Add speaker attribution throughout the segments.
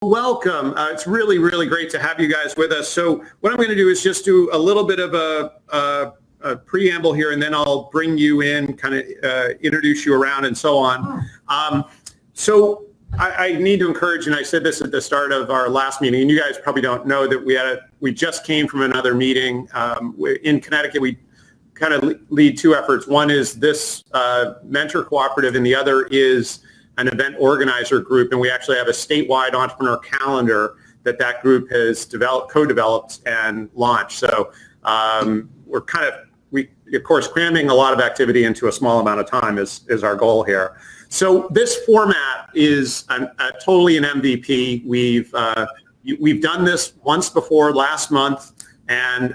Speaker 1: Welcome. It's really, really great to have you guys with us. So what I'm going to do is just do a little bit of a preamble here, and then I'll bring you in, kind of introduce you around and so on. So I need to encourage, and I said this at the start of our last meeting, and you guys probably don't know that we just came from another meeting in Connecticut. We kind of lead two efforts. One is this mentor cooperative, and the other is an event organizer group, and we actually have a statewide entrepreneur calendar that group has co-developed and launched. So we're of course, cramming a lot of activity into a small amount of time is our goal here. So this format is totally an MVP. We've done this once before last month, and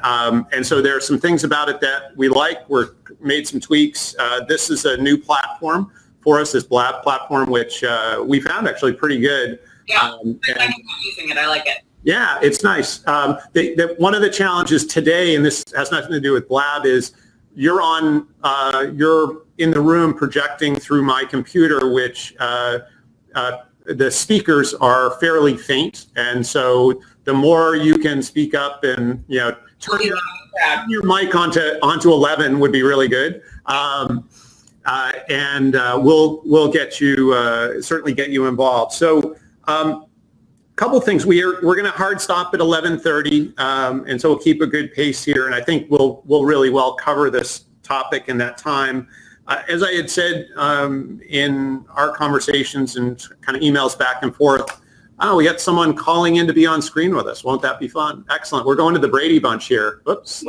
Speaker 1: so there are some things about it that we like. We've made some tweaks. This is a new platform for us, this Blab platform, which we found actually pretty good.
Speaker 2: Yeah, I like using it. I like it.
Speaker 1: Yeah, it's nice. One of the challenges today, and this has nothing to do with Blab, is you're in the room projecting through my computer, which the speakers are fairly faint, and so the more you can speak up and turn your mic onto 11 would be really good. And we'll get you certainly get you involved. So a couple things. We're going to hard stop at 11:30, and so we'll keep a good pace here. And I think we'll really well cover this topic in that time. As I had said in our conversations and kind of emails back and forth, we got someone calling in to be on screen with us. Won't that be fun? Excellent. We're going to the Brady Bunch here. Whoops.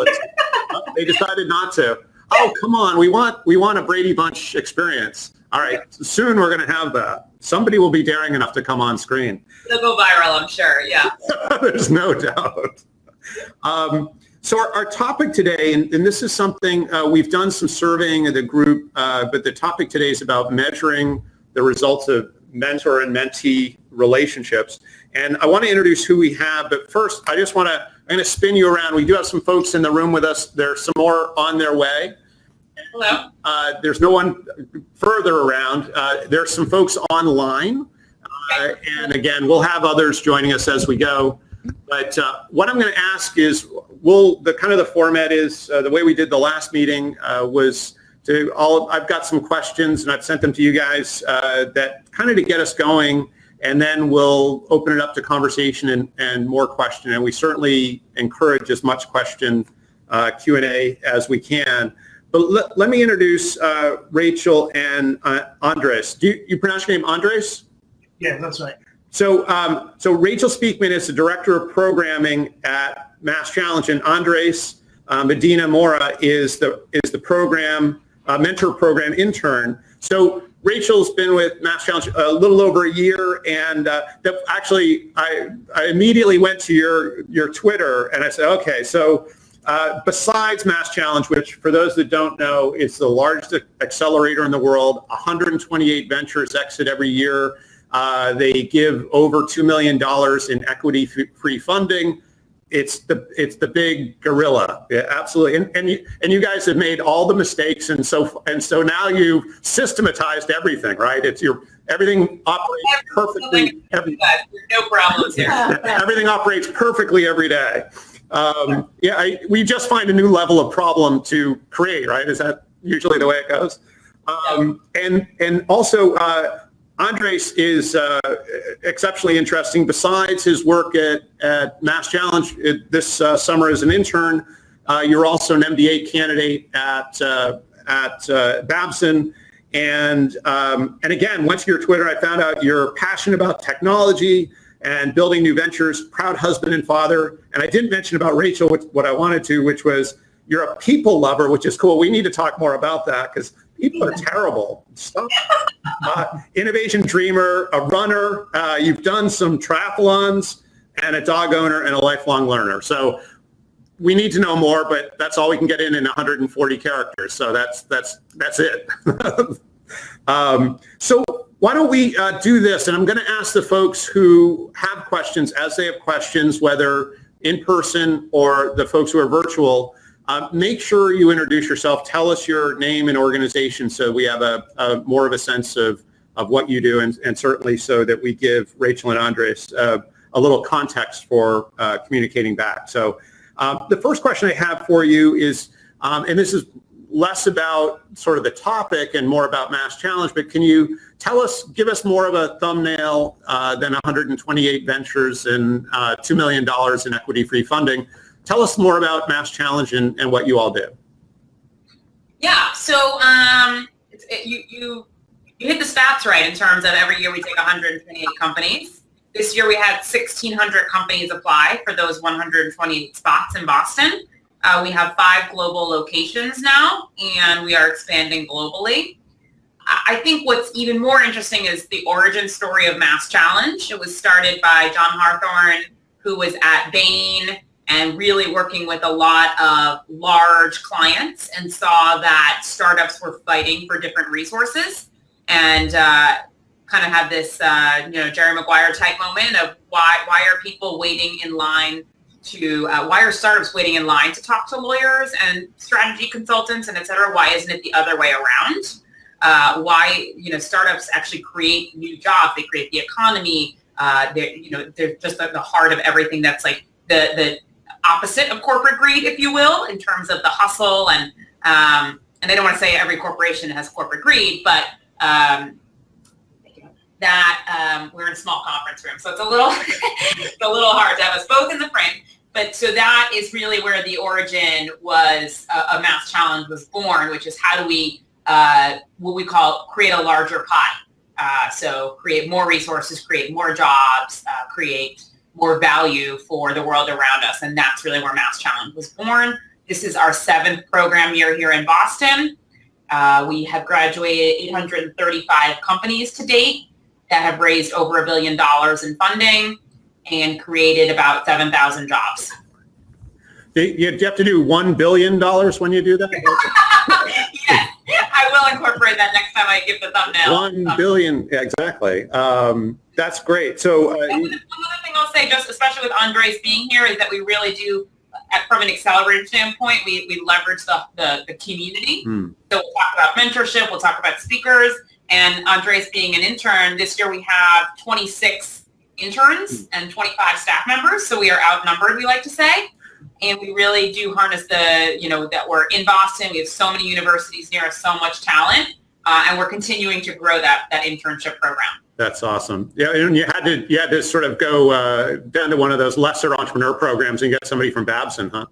Speaker 1: They decided not to. Oh, come on. We want a Brady Bunch experience. All right. Soon we're going to have that. Somebody will be daring enough to come on screen.
Speaker 2: It'll go viral, I'm sure. Yeah.
Speaker 1: There's no doubt. So our topic today, and this is something we've done some surveying of the group, but the topic today is about measuring the results of mentor and mentee relationships. And I want to introduce who we have, but first I'm going to spin you around. We do have some folks in the room with us. There's some more on their way.
Speaker 2: Hello.
Speaker 1: There's no one further around. There's some folks online. And again, we'll have others joining us as we go. But what I'm going to ask is, the format is, the way we did the last meeting was I've got some questions and I've sent them to you guys that kind of to get us going. And then we'll open it up to conversation and more question. And we certainly encourage as much question Q&A as we can. But let me introduce Rachel and Andres. Do you pronounce your name Andres?
Speaker 3: Yeah, that's right.
Speaker 1: So Rachel Speakman is the Director of Programming at Mass Challenge, and Andres Medina Mora is the mentor program intern. So Rachel's been with Mass Challenge a little over a year, and actually I immediately went to your Twitter and I said, okay, so besides Mass Challenge, which for those that don't know, is the largest accelerator in the world, 128 ventures exit every year. They give over $2 million in equity-free funding. It's the big gorilla. Yeah, absolutely. And you guys have made all the mistakes, and so now you've systematized everything, right? Everything operates perfectly.
Speaker 2: No problems here.
Speaker 1: Everything operates perfectly every day. We just find a new level of problem to create, right? Is that usually the way it goes? And also, Andres is exceptionally interesting. Besides his work at Mass Challenge this summer as an intern, you're also an MBA candidate at Babson. And again, went to your Twitter. I found out you're passionate about technology and building new ventures, proud husband and father. And I didn't mention about Rachel what I wanted to, which was you're a people lover, which is cool. We need to talk more about that because people are terrible. Stop. Innovation dreamer, a runner. You've done some triathlons, and a dog owner and a lifelong learner. So we need to know more, but that's all we can get in 140 characters. So that's it. So why don't we do this? And I'm going to ask the folks who have questions, as they have questions, whether in person or the folks who are virtual, make sure you introduce yourself. Tell us your name and organization so we have a more of a sense of of what you do, and certainly so that we give Rachel and Andres a little context for communicating back. So the first question I have for you is, and this is less about sort of the topic and more about Mass Challenge, but can you give us more of a thumbnail than 128 ventures and $2 million in equity-free funding. Tell us more about Mass Challenge and what you all do.
Speaker 2: Yeah, so you hit the stats right in terms of every year we take 128 companies. This year we had 1,600 companies apply for those 128 spots in Boston. We have 5 global locations now, and we are expanding globally. I think what's even more interesting is the origin story of Mass Challenge. It was started by John Harthorne, who was at Bain and really working with a lot of large clients, and saw that startups were fighting for different resources, and kind of had this Jerry Maguire type moment of why are people waiting in line why are startups waiting in line to talk to lawyers and strategy consultants and et cetera? Why isn't it the other way around? Why startups actually create new jobs? They create the economy. They're just at the heart of everything that's like the opposite of corporate greed, if you will, in terms of the hustle and I don't want to say every corporation has corporate greed, but we're in a small conference room, so it's a little hard to have us both in the frame. But so that is really where the origin was. A Mass Challenge was born, which is how do we what we call create a larger pie. So create more resources, create more jobs, create more value for the world around us, and that's really where Mass Challenge was born. This is our 7th program year here in Boston. We have graduated 835 companies to date that have raised over $1 billion in funding and created about 7,000 jobs.
Speaker 1: You have to do $1 billion when you do that?
Speaker 2: Yes, I will incorporate that next time I give the thumbnail.
Speaker 1: 1 billion, exactly. That's great. So
Speaker 2: one other thing I'll say, just especially with Andres being here, is that we really do, from an accelerator standpoint, we leverage the community. So we'll talk about mentorship, we'll talk about speakers, and Andres being an intern, this year we have 26 interns and 25 staff members, so we are outnumbered, we like to say. And we really do harness that we're in Boston, we have so many universities near us, so much talent, and we're continuing to grow that internship program.
Speaker 1: That's awesome. Yeah, and you had to sort of go down to one of those lesser entrepreneur programs and get somebody from Babson, huh?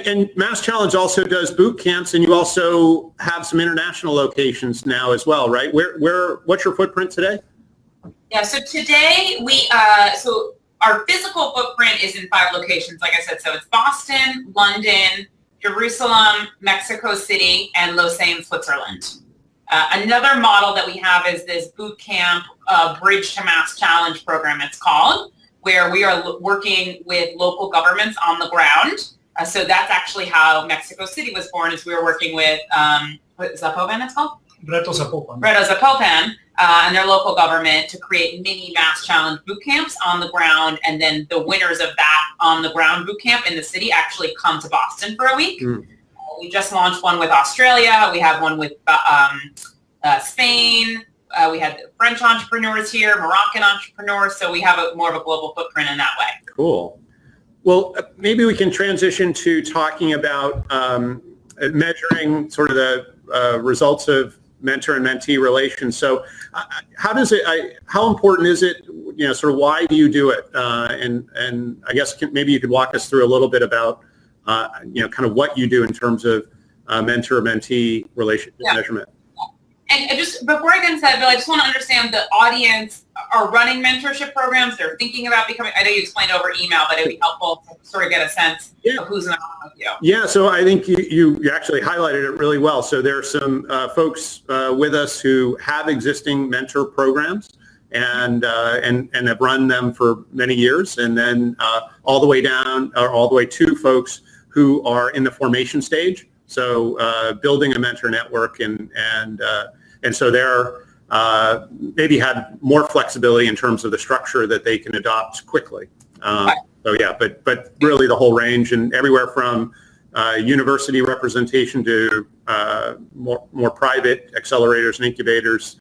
Speaker 1: And Mass Challenge also does boot camps, and you also have some international locations now as well, right? What's your footprint today?
Speaker 2: Yeah, so today so our physical footprint is in 5 locations, like I said. So it's Boston, London, Jerusalem, Mexico City, and Lausanne, Switzerland. Another model that we have is this boot camp Bridge to Mass Challenge program, it's called, where we are working with local governments on the ground. So that's actually how Mexico City was born, is we were working with, Zapopan it's called?
Speaker 3: Reto Zapopan.
Speaker 2: Reto Zapopan and their local government to create mini Mass Challenge boot camps on the ground, and then the winners of that on the ground boot camp in the city actually come to Boston for a week. We just launched one with Australia. We have one with Spain. We had French entrepreneurs here, Moroccan entrepreneurs, so we have more of a global footprint in that way.
Speaker 1: Cool. Well, maybe we can transition to talking about measuring sort of the results of mentor and mentee relations. So how important is it, sort of why do you do it? And I guess maybe you could walk us through a little bit about, kind of what you do in terms of mentor-mentee relationship measurement.
Speaker 2: And just before I get into that, Bill, I just want to understand the audience are running mentorship programs. They're thinking about becoming, I know you explained over email, but it'd be helpful to sort of get a sense of who's in with you.
Speaker 1: Yeah, so I think you actually highlighted it really well. So there are some folks with us who have existing mentor programs and have run them for many years, and then all the way down, or all the way to folks who are in the formation stage. So building a mentor network, and so they're maybe had more flexibility in terms of the structure that they can adopt quickly. So yeah, but really the whole range, and everywhere from university representation to more private accelerators and incubators,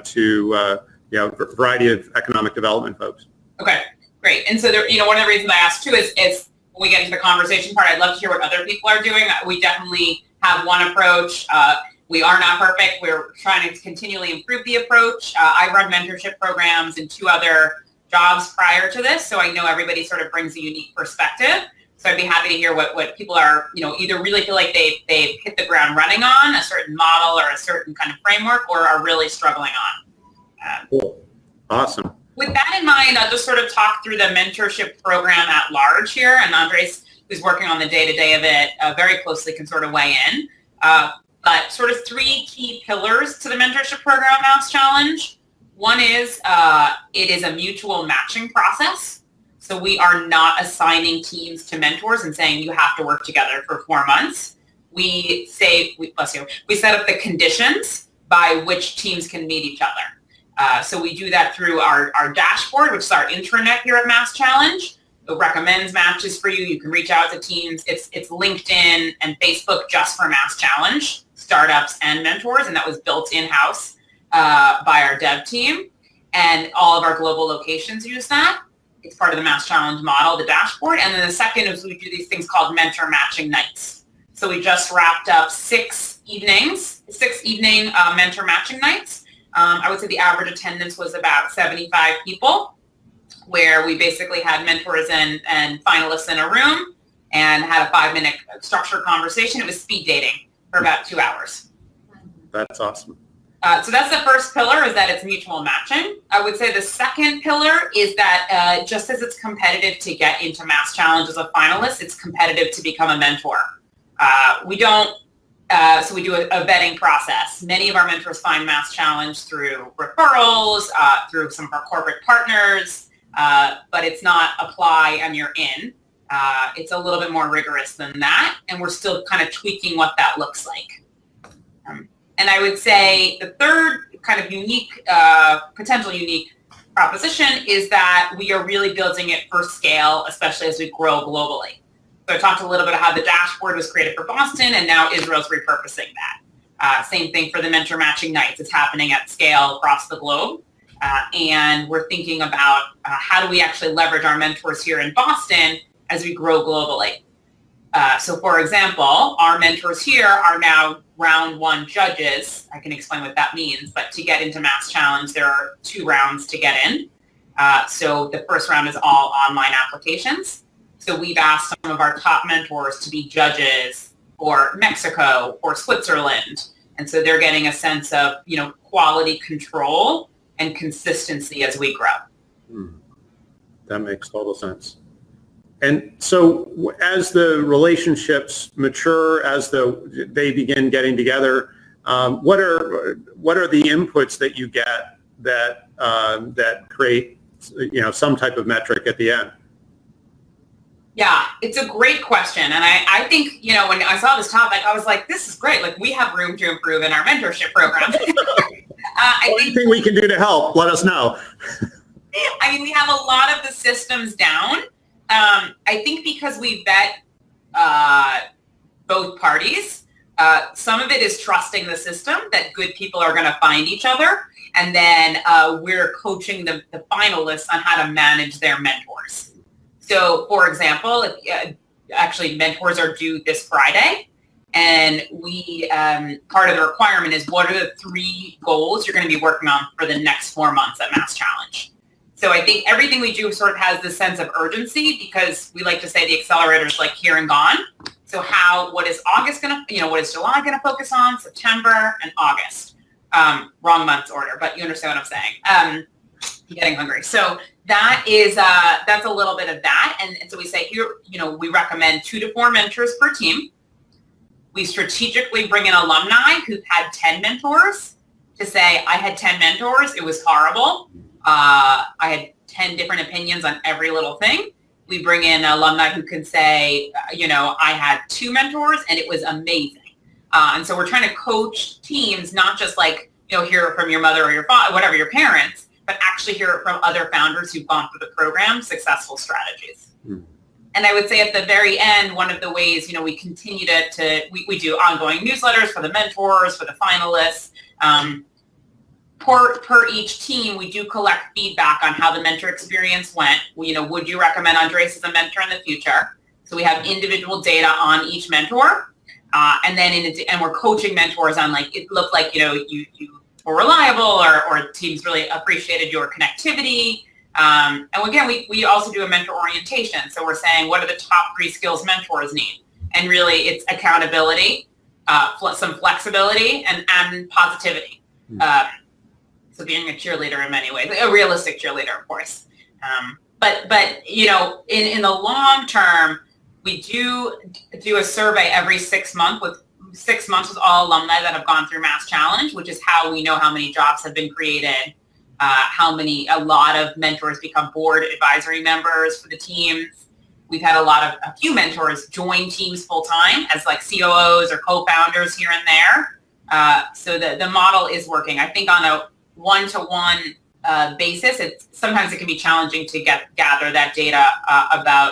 Speaker 1: to a variety of economic development folks.
Speaker 2: Okay, great. And so there, one of the reasons I asked too is when we get into the conversation part, I'd love to hear what other people are doing. We definitely have one approach. We are not perfect. We're trying to continually improve the approach. I run mentorship programs in 2 other jobs prior to this, so I know everybody sort of brings a unique perspective. So I'd be happy to hear what people are, either really feel like they've hit the ground running on a certain model or a certain kind of framework, or are really struggling on.
Speaker 1: Cool. Awesome.
Speaker 2: With that in mind, I'll just sort of talk through the mentorship program at large here, and Andres, who's working on the day-to-day of it, very closely can sort of weigh in. But sort of 3 key pillars to the mentorship program Mouse Challenge. One is it is a mutual matching process. So we are not assigning teams to mentors and saying you have to work together for 4 months. We set up the conditions by which teams can meet each other. So we do that through our dashboard, which is our intranet here at Mass Challenge. It recommends matches for you. You can reach out to teams. It's LinkedIn and Facebook just for Mass Challenge, startups and mentors, and that was built in-house by our dev team. And all of our global locations use that. It's part of the Mass Challenge model, the dashboard. And then the second is we do these things called mentor matching nights. So we just wrapped up 6 evening mentor matching nights. I would say the average attendance was about 75 people, where we basically had mentors and finalists in a room and had a 5-minute structured conversation. It was speed dating for about 2 hours.
Speaker 1: That's awesome.
Speaker 2: So that's the first pillar, is that it's mutual matching. I would say the second pillar is that just as it's competitive to get into Mass Challenge as a finalist, it's competitive to become a mentor. So we do a vetting process. Many of our mentors find Mass Challenge through referrals, through some of our corporate partners, but it's not apply and you're in. It's a little bit more rigorous than that, and we're still kind of tweaking what that looks like. And I would say the third kind of potential unique proposition is that we are really building it for scale, especially as we grow globally. So I talked a little bit about how the dashboard was created for Boston, and now Israel's repurposing that. Same thing for the mentor matching nights. It's happening at scale across the globe. And we're thinking about how do we actually leverage our mentors here in Boston as we grow globally. So for example, our mentors here are now round 1 judges. I can explain what that means, but to get into Mass Challenge, there are 2 rounds to get in. So the first round is all online applications. So we've asked some of our top mentors to be judges for Mexico or Switzerland. And so they're getting a sense of, quality control and consistency as we grow.
Speaker 1: That makes total sense. And so as the relationships mature, as they begin getting together, what are the inputs that you get that create some type of metric at the end?
Speaker 2: Yeah, it's a great question. And I think, when I saw this topic, I was like, this is great. Like, we have room to improve in our mentorship program.
Speaker 1: Anything we can do to help, let us know.
Speaker 2: We have a lot of the systems down. I think because we vet both parties, some of it is trusting the system that good people are going to find each other. And then we're coaching the finalists on how to manage their mentors. So, for example, actually mentors are due this Friday. And we part of the requirement is what are the 3 goals you're going to be working on for the next 4 months at Mass Challenge. So I think everything we do sort of has this sense of urgency, because we like to say the accelerator is like here and gone. So what is August going to, what is July going to focus on? September and August. Wrong month's order, but you understand what I'm saying. I'm getting hungry. So that is, that's a little bit of that. And so we say here, we recommend 2 to 4 mentors per team. We strategically bring in alumni who've had 10 mentors to say, I had 10 mentors. It was horrible. I had 10 different opinions on every little thing. We bring in alumni who can say, I had 2 mentors and it was amazing. And so we're trying to coach teams, not just like, hear it from your mother or your father, whatever, your parents, but actually hear it from other founders who've gone through the program, successful strategies. And I would say at the very end, one of the ways, we continue we do ongoing newsletters for the mentors, for the finalists. Per each team, we do collect feedback on how the mentor experience went. Would you recommend Andres as a mentor in the future? So we have individual data on each mentor. And then and we're coaching mentors on it looked like, you were reliable or teams really appreciated your connectivity. And again, we also do a mentor orientation. So we're saying, what are the top 3 skills mentors need? And really it's accountability, some flexibility and positivity. So being a cheerleader in many ways, a realistic cheerleader, of course. But in the long term, we do a survey every 6 months with 6 months with all alumni that have gone through Mass Challenge, which is how we know how many jobs have been created, a lot of mentors become board advisory members for the teams. We've had a few mentors join teams full time as COOs or co-founders here and there. So the model is working. I think on a one-to-one basis, sometimes it can be challenging to gather that data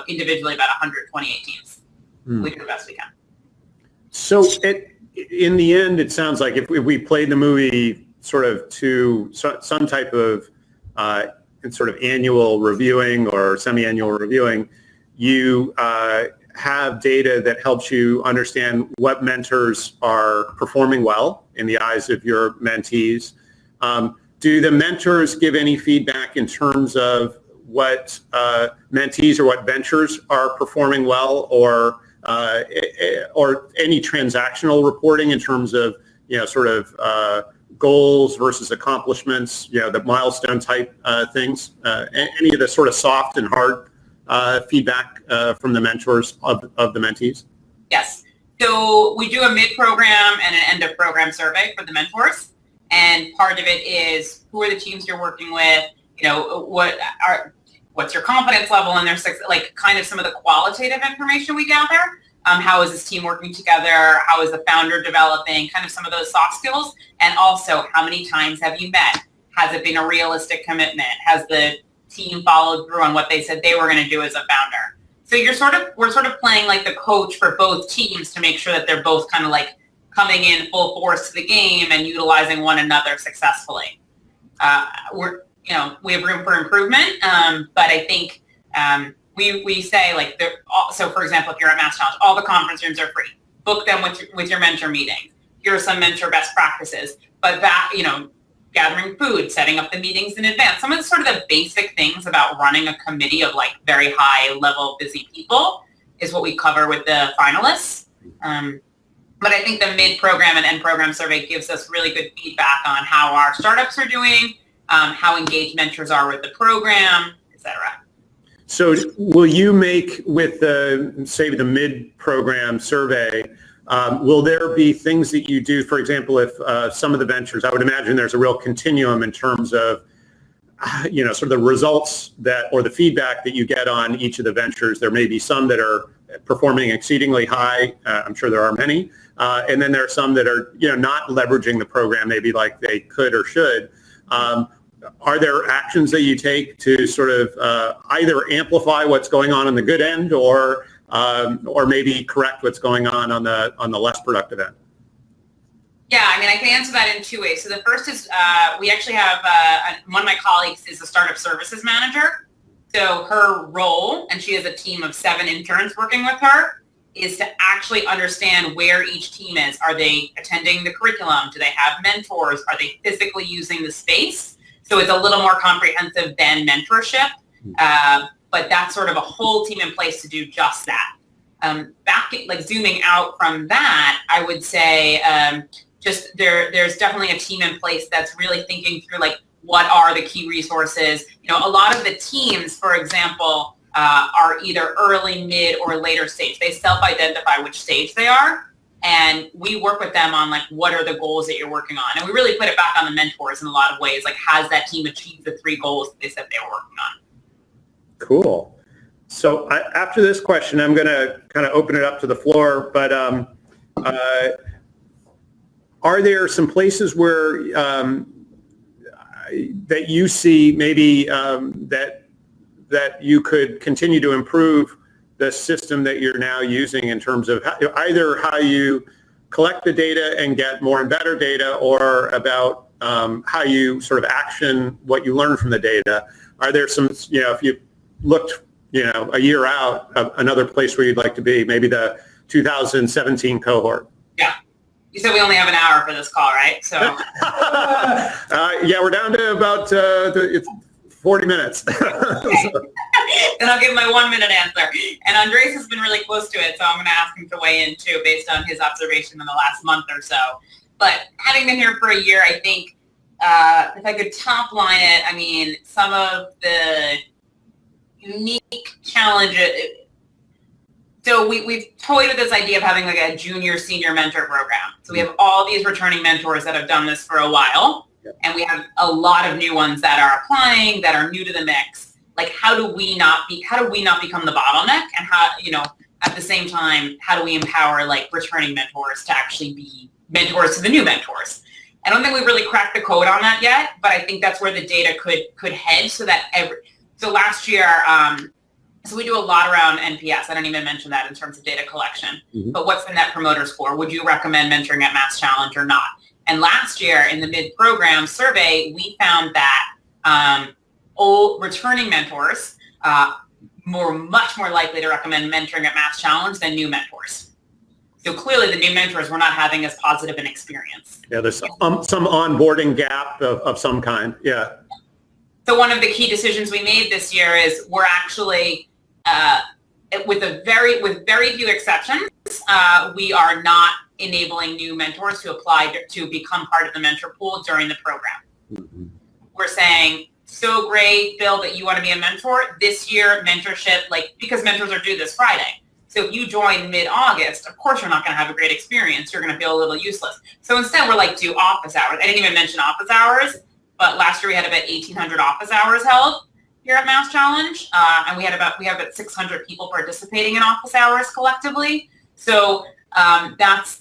Speaker 2: individually about 128 teams. We do the best we can.
Speaker 1: So in the end, it sounds like if we played the movie sort of to some type of sort of annual reviewing or semi-annual reviewing, you have data that helps you understand what mentors are performing well in the eyes of your mentees. Do the mentors give any feedback in terms of what mentees or what ventures are performing well, or any transactional reporting in terms of sort of goals versus accomplishments, the milestone type things? Any of the sort of soft and hard feedback from the mentors of the mentees?
Speaker 2: Yes. So we do a mid-program and an end-of-program survey for the mentors. And part of it is who are the teams you're working with, what's your confidence level in their kind of some of the qualitative information we gather. How is this team working together? How is the founder developing? Kind of some of those soft skills. And also, how many times have you met? Has it been a realistic commitment? Has the team followed through on what they said they were going to do as a founder? So we're sort of playing like the coach for both teams to make sure that they're both kind of coming in full force to the game and utilizing one another successfully. We have room for improvement, but I think we say so for example, if you're at Mass Challenge, all the conference rooms are free. Book them with your mentor meetings. Here are some mentor best practices, but that, gathering food, setting up the meetings in advance, some of the basic things about running a committee of very high level busy people is what we cover with the finalists. But I think the mid-program and end-program survey gives us really good feedback on how our startups are doing, how engaged mentors are with the program, et cetera.
Speaker 1: So will you make, with the mid-program survey, will there be things that you do, for example, if some of the ventures, I would imagine there's a real continuum in terms of, sort of the results or the feedback that you get on each of the ventures. There may be some that are performing exceedingly high. I'm sure there are many. And then there are some that are, not leveraging the program maybe like they could or should. Are there actions that you take to sort of either amplify what's going on the good end, or maybe correct what's going on the less productive end?
Speaker 2: Yeah, I can answer that in 2 ways. So the first is we actually have one of my colleagues is a startup services manager. So her role, and she has a team of 7 interns working with her, is to actually understand where each team is. Are they attending the curriculum? Do they have mentors? Are they physically using the space? So it's a little more comprehensive than mentorship, but that's sort of a whole team in place to do just that. Zooming out from that, I would say there's definitely a team in place that's really thinking through what are the key resources. A lot of the teams, for example, are either early, mid, or later stage. They self-identify which stage they are, and we work with them on what are the goals that you're working on. And we really put it back on the mentors in a lot of ways. Has that team achieved the 3 goals that they said they were working on?
Speaker 1: Cool. So after this question, I'm going to kind of open it up to the floor, but are there some places where that you see maybe that you could continue to improve the system that you're now using in terms of either how you collect the data and get more and better data, or about how you sort of action what you learn from the data? Are there some, if you looked, a year out, another place where you'd like to be, maybe the 2017 cohort?
Speaker 2: Yeah. You said we only have an hour for this call, right? So.
Speaker 1: Yeah, we're down to about 40 minutes.
Speaker 2: Okay. And I'll give my 1 minute answer. And Andres has been really close to it, so I'm going to ask him to weigh in too, based on his observation in the last month or so. But having been here for a year, I think if I could top line it, I mean, some of the unique challenges. So we've toyed with this idea of having like a junior senior mentor program. So we have all these returning mentors that have done this for a while, and we have a lot of new ones that are applying, that are new to the mix. Like, how do we not become the bottleneck, and how, at the same time, how do we empower like returning mentors to actually be mentors to the new mentors? I don't think we've really cracked the code on that yet, but I think that's where the data could head, so that so last year, so we do a lot around NPS. I didn't even mention that in terms of data collection. Mm-hmm. But what's the Net Promoter Score? Would you recommend mentoring at Mass Challenge or not? And last year in the mid-program survey, we found that old returning mentors were much more likely to recommend mentoring at Mass Challenge than new mentors. So clearly the new mentors were not having as positive an experience.
Speaker 1: Yeah, there's some onboarding gap of some kind. Yeah.
Speaker 2: So one of the key decisions we made this year is we're actually, with very few exceptions, we are not enabling new mentors to apply to become part of the mentor pool during the program. Mm-hmm. We're saying, so great, Bill, that you want to be a mentor. This year, mentorship, because mentors are due this Friday. So if you join mid-August, of course you're not going to have a great experience. You're going to feel a little useless. So instead, we're do office hours. I didn't even mention office hours, but last year we had about 1,800 office hours held here at Mass Challenge, and we have about 600 people participating in office hours collectively. So that's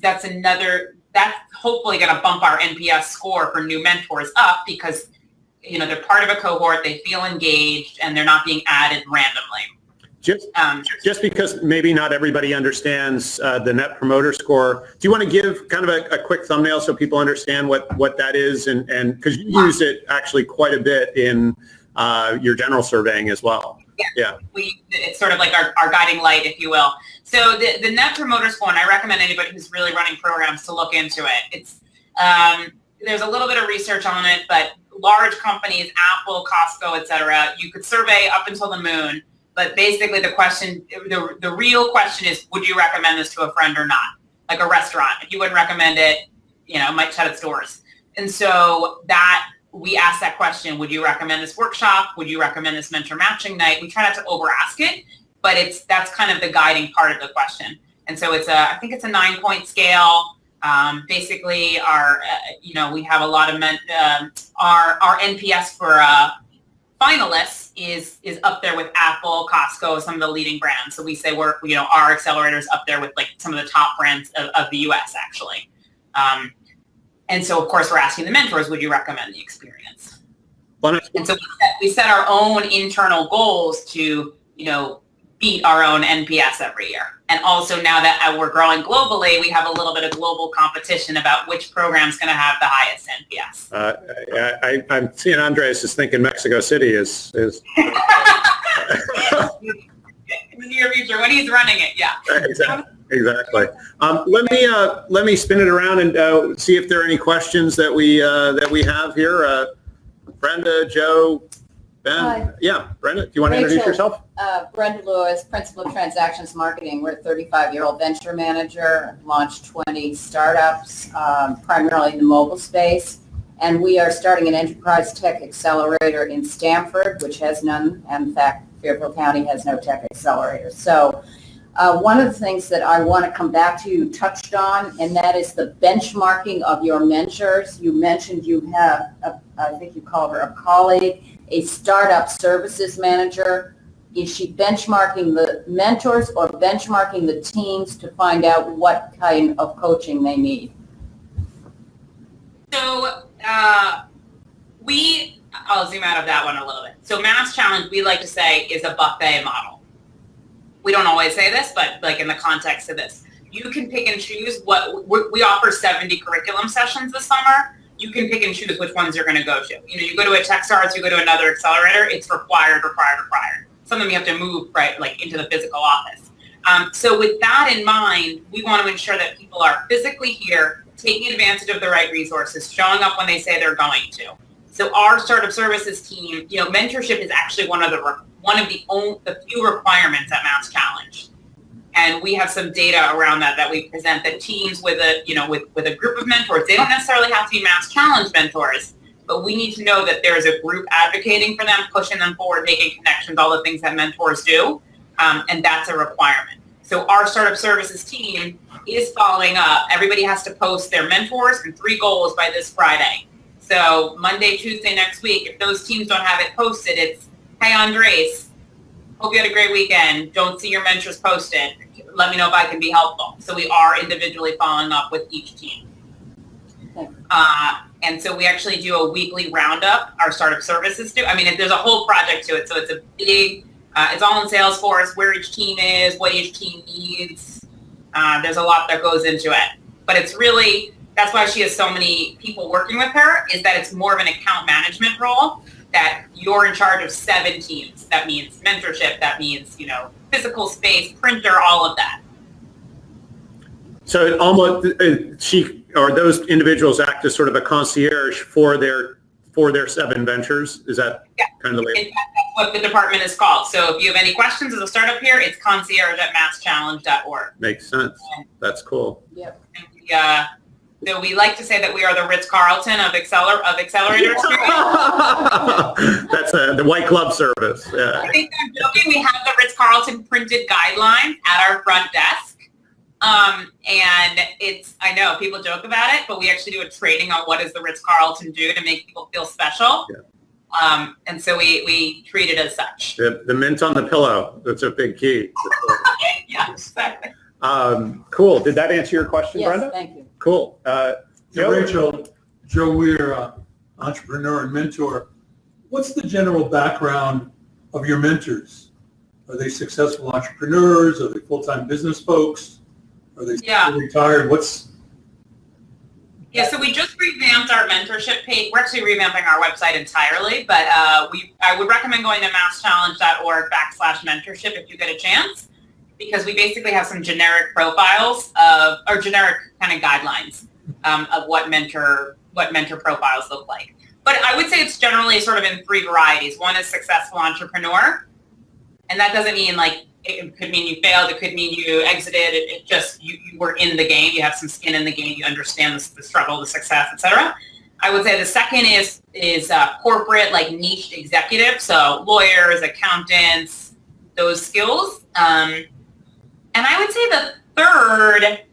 Speaker 2: hopefully going to bump our NPS score for new mentors up, because they're part of a cohort, they feel engaged, and they're not being added randomly.
Speaker 1: Just because maybe not everybody understands the Net Promoter Score, do you want to give kind of a quick thumbnail so people understand what that is, and because you use it actually quite a bit in your general surveying as well? Yeah. It's
Speaker 2: sort of like our guiding light, if you will. So the Net Promoter Score, and I recommend anybody who's really running programs to look into it. It's there's a little bit of research on it, but large companies, Apple, Costco, et cetera, you could survey up until the moon. But basically the real question is, would you recommend this to a friend or not? Like a restaurant, if you wouldn't recommend it, it might shut its doors. And so we ask that question, would you recommend this workshop? Would you recommend this mentor matching night? We try not to over ask it, but that's kind of the guiding part of the question. And so I think it's a 9-point scale. Basically we have a lot of our NPS for finalists is up there with Apple, Costco, some of the leading brands. So we say our accelerator's up there with some of the top brands of the US actually. And so of course we're asking the mentors, would you recommend the experience? And so we set our own internal goals to, beat our own NPS every year. And also now that we're growing globally, we have a little bit of global competition about which program's going to have the highest NPS.
Speaker 1: I'm seeing Andres is thinking Mexico City is
Speaker 2: in the near future when he's running it. Yeah.
Speaker 1: Exactly. Let me spin it around and see if there are any questions that we have here. Brenda, Joe, Ben.
Speaker 3: Hi.
Speaker 1: Yeah, Brenda, do you want to introduce yourself?
Speaker 3: Brenda Lewis, Principal of Transactions Marketing. We're a 35-year-old venture manager, launched 20 startups, primarily in the mobile space. And we are starting an enterprise tech accelerator in Stamford, which has none. In fact, Fairfield County has no tech accelerator. So one of the things that I want to come back to, you touched on, and that is the benchmarking of your mentors. You mentioned you have, I think you called her a colleague, a startup services manager. Is she benchmarking the mentors or benchmarking the teams to find out what kind of coaching they need?
Speaker 2: So I'll zoom out of that one a little bit. So Mass Challenge, we like to say, is a buffet model. we don't always say this, but like in the context of this, you can pick and choose we offer 70 curriculum sessions this summer. You can pick and choose which ones you're going to go to. You go to a TechStars, you go to another accelerator, it's required. Some of them you have to move, right, like into the physical office. So with that in mind, we want to ensure that people are physically here, taking advantage of the right resources, showing up when they say they're going to. So our startup services team, mentorship is actually one of the few requirements at Mass Challenge. And we have some data around that we present, that teams with a group of mentors, they don't necessarily have to be Mass Challenge mentors, but we need to know that there's a group advocating for them, pushing them forward, making connections, all the things that mentors do, and that's a requirement. So our startup services team is following up. Everybody has to post their mentors and 3 goals by this Friday. So Monday, Tuesday next week, if those teams don't have it posted, it's, hey, Andres, hope you had a great weekend. Don't see your mentors posted. Let me know if I can be helpful. So we are individually following up with each team.
Speaker 3: Okay.
Speaker 2: And so we actually do a weekly roundup, our startup services do. I mean, there's a whole project to it. So it's a big, it's all in Salesforce, where each team is, what each team needs. There's a lot that goes into it. But it's really, that's why she has so many people working with her, is that it's more of an account management role, that you're in charge of 7 teams. That means mentorship, that means, physical space, printer, all of that.
Speaker 1: So it almost those individuals act as sort of a concierge for their 7 ventures. Is that kind of the way?
Speaker 2: In fact, that's what the department is called. So if you have any questions as a startup here, it's concierge@masschallenge.org.
Speaker 1: Makes sense. That's cool.
Speaker 3: Yep.
Speaker 2: And so we like to say that we are the Ritz-Carlton of accelerator experience.
Speaker 1: That's the white glove service. Yeah.
Speaker 2: I think I'm joking. We have the Ritz-Carlton printed guidelines at our front desk. And I know people joke about it, but we actually do a training on what does the Ritz-Carlton do to make people feel special. Yeah. And so we treat it as such.
Speaker 1: The mint on the pillow. That's a big key.
Speaker 2: Yeah, exactly.
Speaker 1: Cool. Did that answer your question,
Speaker 3: Yes,
Speaker 1: Brenda?
Speaker 3: thank you.
Speaker 1: Cool. Joe?
Speaker 4: Rachel, Joe Weir, entrepreneur and mentor. What's the general background of your mentors? Are they successful entrepreneurs? Are they full-time business folks? Are they retired?
Speaker 2: Yeah, so we just revamped our mentorship page. We're actually revamping our website entirely, but I would recommend going to masschallenge.org/mentorship if you get a chance, because we basically have some generic profiles or generic kind of guidelines of what mentor profiles look like. But I would say it's generally sort of in 3 varieties. One is successful entrepreneur, and that doesn't mean like, it could mean you failed, it could mean you exited, it just, you were in the game, you have some skin in the game, you understand the struggle, the success, etc. I would say the second is corporate, like niche executive, so lawyers, accountants, those skills. And I would say the third,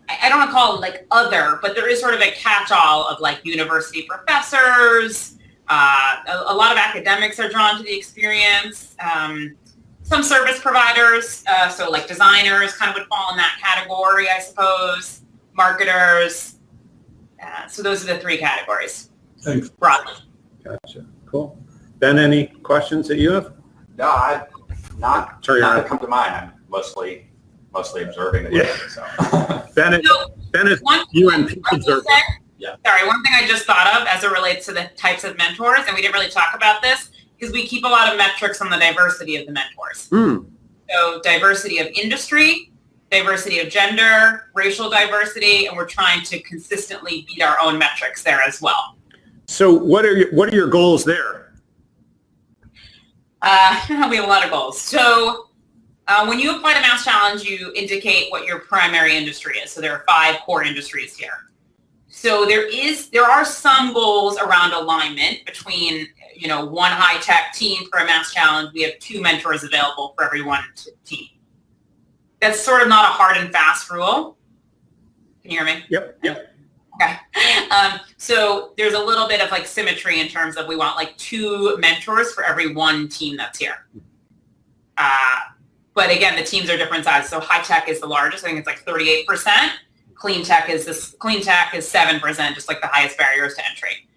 Speaker 2: I don't want to call it like other, but there is sort of a catch-all of like university professors, a lot of academics are drawn to the experience, some service providers, so like designers kind of would fall in that category, I suppose, marketers. So those are the 3 categories.
Speaker 4: Thanks.
Speaker 2: Broadly.
Speaker 1: Gotcha. Cool. Ben, any questions that you have?
Speaker 5: No, not that come to mind. I'm mostly observing the
Speaker 1: Yeah.
Speaker 5: So.
Speaker 1: Ben is you and people observe.
Speaker 5: Yeah.
Speaker 2: Sorry, one thing I just thought of as it relates to the types of mentors, and we didn't really talk about this, is we keep a lot of metrics on the diversity of the mentors. So diversity of industry, diversity of gender, racial diversity, and we're trying to consistently beat our own metrics there as well.
Speaker 1: So what are your goals there?
Speaker 2: We have a lot of goals. So when you apply to Mass Challenge, you indicate what your primary industry is. So there are 5 core industries here. So there are some goals around alignment between, one high-tech team for a Mass Challenge. We have 2 mentors available for every one team. That's sort of not a hard and fast rule. Can you hear me?
Speaker 1: Yep.
Speaker 2: Okay. So there's a little bit of like symmetry in terms of we want like 2 mentors for every 1 team that's here. But again, the teams are different sizes. So high-tech is the largest. I think it's like 38%. Clean tech is 7%, just like the highest barriers to entry.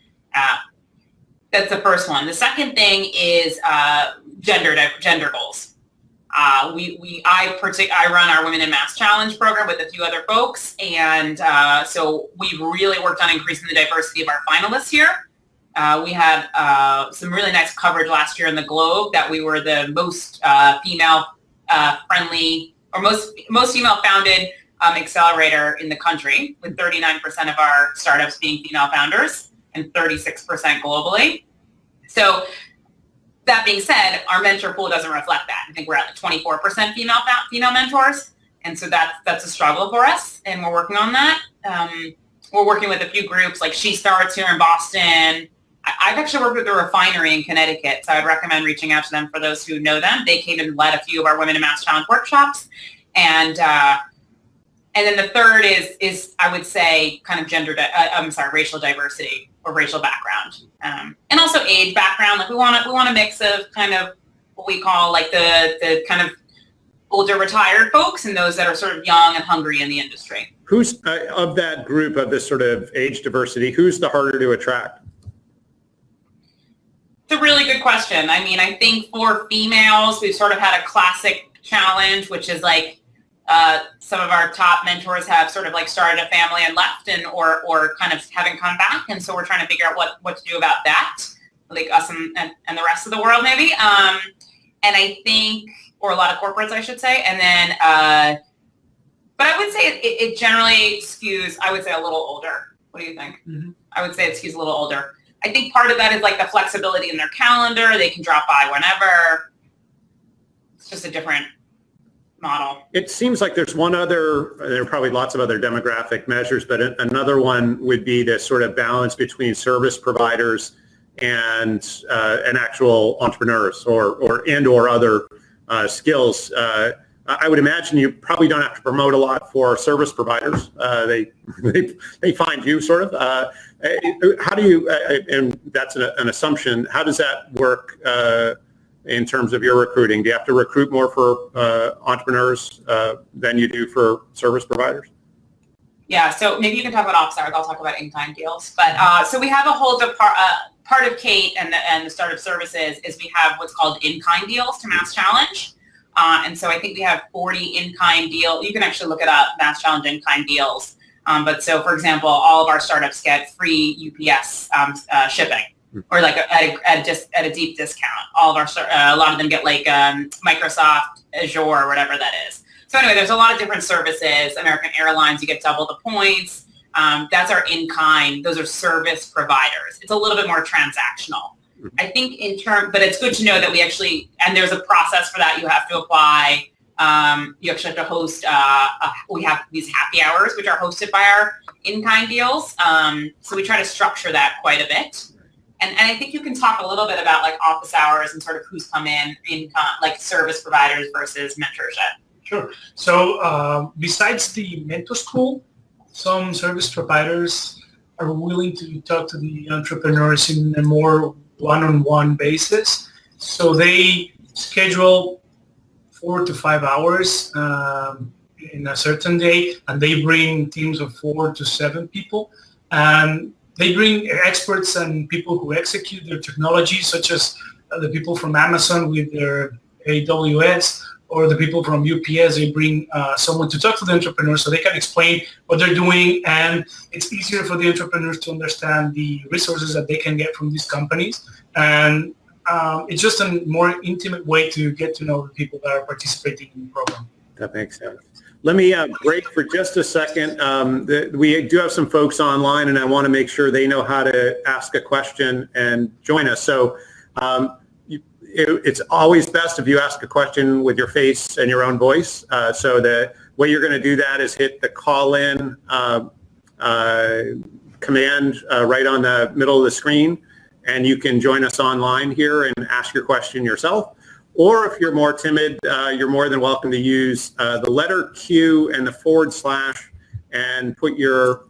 Speaker 2: That's the first one. The second thing is gender goals. I run our Women in Mass Challenge program with a few other folks, and so we've really worked on increasing the diversity of our finalists here. We had some really nice coverage last year in the Globe that we were the most female friendly or most female founded accelerator in the country, with 39% of our startups being female founders and 36% globally. So that being said, our mentor pool doesn't reflect that. I think we're at 24% female mentors, and so that's a struggle for us, and we're working on that. We're working with a few groups like She Starts here in Boston. I've actually worked with a refinery in Connecticut, so I'd recommend reaching out to them for those who know them. They came and led a few of our Women in Mass Challenge workshops, and then the third is I would say kind of racial diversity or racial background, and also age background. Like we want a mix of kind of what we call like the kind of older retired folks and those that are sort of young and hungry in the industry.
Speaker 1: Who's of that group of this sort of age diversity, who's the harder to attract?
Speaker 2: It's a really good question. I mean, I think for females, we've sort of had a classic challenge, which is like some of our top mentors have sort of like started a family and left, and or kind of haven't come back, and so we're trying to figure out what to do about that, like us and the rest of the world maybe. And I think, or a lot of corporates, I should say, and then, but I would say it generally skews, I would say, a little older. What do you think? Mm-hmm. I would say it skews a little older. I think part of that is like the flexibility in their calendar. They can drop by whenever. It's just a different model.
Speaker 1: It seems like there's one other, there are probably lots of other demographic measures, but another one would be the sort of balance between service providers and actual entrepreneurs or other skills. I would imagine you probably don't have to promote a lot for service providers. They find you sort of. How do you, and that's an assumption, how does that work in terms of your recruiting? Do you have to recruit more for entrepreneurs than you do for service providers?
Speaker 2: Yeah, so maybe you can talk about office hours. I'll talk about in-kind deals. But so we have a whole part of Kate and the startup services is we have what's called in-kind deals to Mass Challenge. And so I think we have 40 in-kind deals. You can actually look it up, Mass Challenge in-kind deals. But so, for example, all of our startups get free UPS shipping, or like at a deep discount. All of our a lot of them get like Microsoft Azure or whatever that is. So anyway, there's a lot of different services. American Airlines, you get double the points. That's our in-kind. Those are service providers. It's a little bit more transactional. I think but it's good to know that we actually, and there's a process for that. You have to apply. You actually have to host, we have these happy hours, which are hosted by our in-kind deals. So we try to structure that quite a bit. And I think you can talk a little bit about like office hours and sort of who's come in like service providers versus mentorship.
Speaker 6: Sure. So besides the mentor school, some service providers are willing to talk to the entrepreneurs in a more one-on-one basis. So they schedule 4 to 5 hours in a certain day, and they bring teams of 4 to 7 people. And they bring experts and people who execute their technology, such as the people from Amazon with their AWS, or the people from UPS. They bring someone to talk to the entrepreneurs so they can explain what they're doing, and it's easier for the entrepreneurs to understand the resources that they can get from these companies. And it's just a more intimate way to get to know the people that are participating in the program.
Speaker 1: That makes sense. Let me break for just a second. We do have some folks online, and I want to make sure they know how to ask a question and join us. So it's always best if you ask a question with your face and your own voice. So the way you're going to do that is hit the call-in command right on the middle of the screen, and you can join us online here and ask your question yourself. Or if you're more timid, you're more than welcome to use the letter Q and the / and put your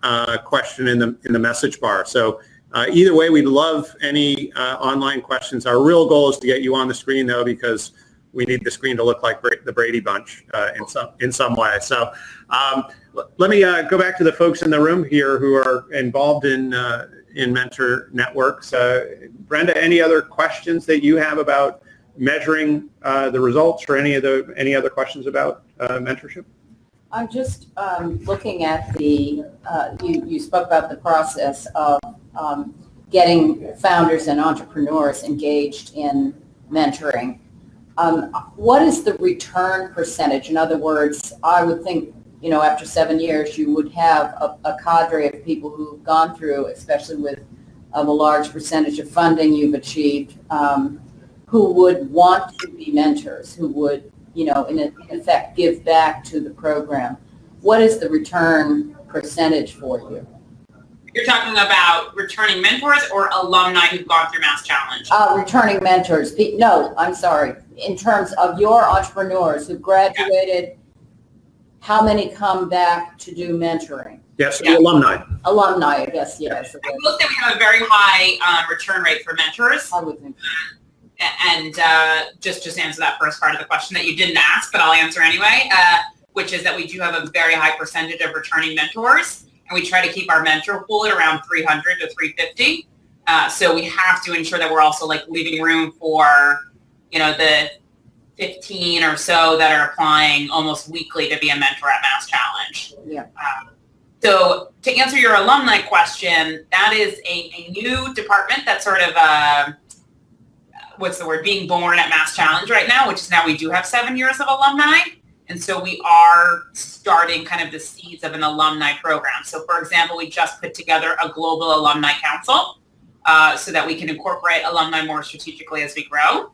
Speaker 1: question in the message bar. So either way, we'd love any online questions. Our real goal is to get you on the screen, though, because we need the screen to look like the Brady Bunch in some way. So let me go back to the folks in the room here who are involved in mentor networks. Brenda, any other questions that you have about measuring the results, or any other questions about mentorship?
Speaker 3: I'm just looking at you spoke about the process of getting founders and entrepreneurs engaged in mentoring. What is the return percentage? In other words, I would think, after 7 years, you would have a cadre of people who've gone through, especially with a large percentage of funding you've achieved, who would want to be mentors, who would, in effect, give back to the program. What is the return percentage for you?
Speaker 2: You're talking about returning mentors or alumni who've gone through Mass Challenge?
Speaker 3: Returning mentors. No, I'm sorry. In terms of your entrepreneurs who graduated, how many come back to do mentoring?
Speaker 1: Yes, alumni.
Speaker 3: Alumni, I guess, yes.
Speaker 2: I will say we have a very high return rate for mentors.
Speaker 3: I would think.
Speaker 2: And just answer that first part of the question that you didn't ask, but I'll answer anyway, which is that we do have a very high percentage of returning mentors, and we try to keep our mentor pool at around 300 to 350. So we have to ensure that we're also leaving room for, the 15 or so that are applying almost weekly to be a mentor at Mass Challenge.
Speaker 3: Yeah.
Speaker 2: So to answer your alumni question, that is a new department that's sort of being born at Mass Challenge right now, which is now we do have 7 years of alumni. And so we are starting kind of the seeds of an alumni program. So for example, we just put together a global alumni council so that we can incorporate alumni more strategically as we grow.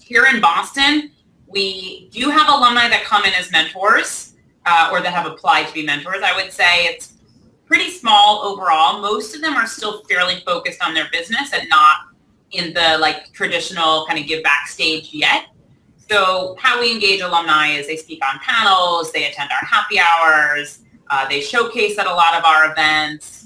Speaker 2: Here in Boston, we do have alumni that come in as mentors or that have applied to be mentors. I would say it's pretty small overall. Most of them are still fairly focused on their business and not in the traditional kind of give back stage yet. So how we engage alumni is they speak on panels, they attend our happy hours, they showcase at a lot of our events.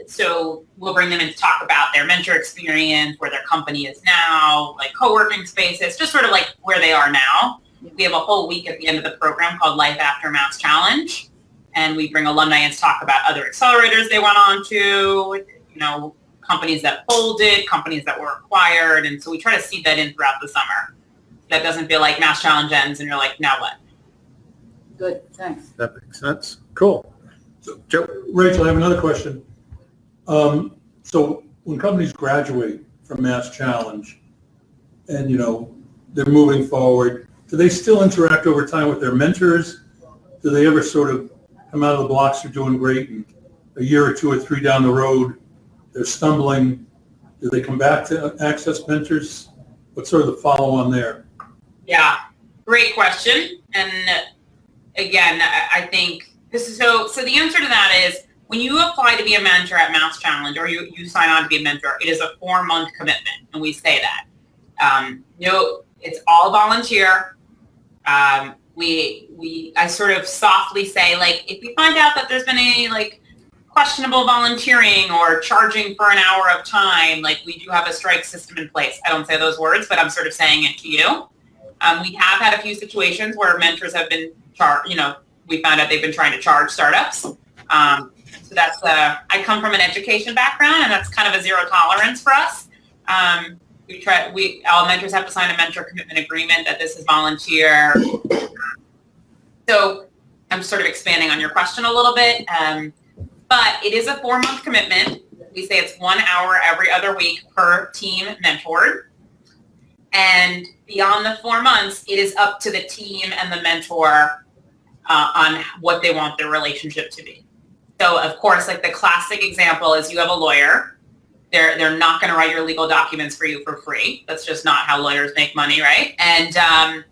Speaker 2: So we'll bring them in to talk about their mentor experience, where their company is now, co-working spaces, just sort of where they are now. We have a whole week at the end of the program called Life After Mass Challenge, and we bring alumni in to talk about other accelerators they went on to, companies that folded, companies that were acquired, and so we try to seed that in throughout the summer. That doesn't feel like Mass Challenge ends and you're like, now what?
Speaker 3: Good, thanks.
Speaker 1: That makes sense. Cool. So, Joe?
Speaker 4: Rachel, I have another question. So when companies graduate from Mass Challenge and, they're moving forward, do they still interact over time with their mentors? Do they ever sort of come out of the blocks, they're doing great, and a year or two or three down the road, they're stumbling? Do they come back to access mentors? What's sort of the follow-on there?
Speaker 2: Yeah, great question. And again, I think this is so the answer to that is when you apply to be a mentor at Mass Challenge or you sign on to be a mentor, it is a 4-month commitment. And we say that. It's all volunteer. I sort of softly say, if we find out that there's been any questionable volunteering or charging for an hour of time, we do have a strike system in place. I don't say those words, but I'm sort of saying it to you. We have had a few situations where mentors have been we found out they've been trying to charge startups. So that's, I come from an education background, and that's kind of a zero tolerance for us. All mentors have to sign a mentor commitment agreement that this is volunteer. So I'm sort of expanding on your question a little bit. But it is a 4-month commitment. We say it's 1 hour every other week per team mentored. And beyond the 4 months, it is up to the team and the mentor on what they want their relationship to be. So, of course, the classic example is you have a lawyer. They're not going to write your legal documents for you for free. That's just not how lawyers make money, right? And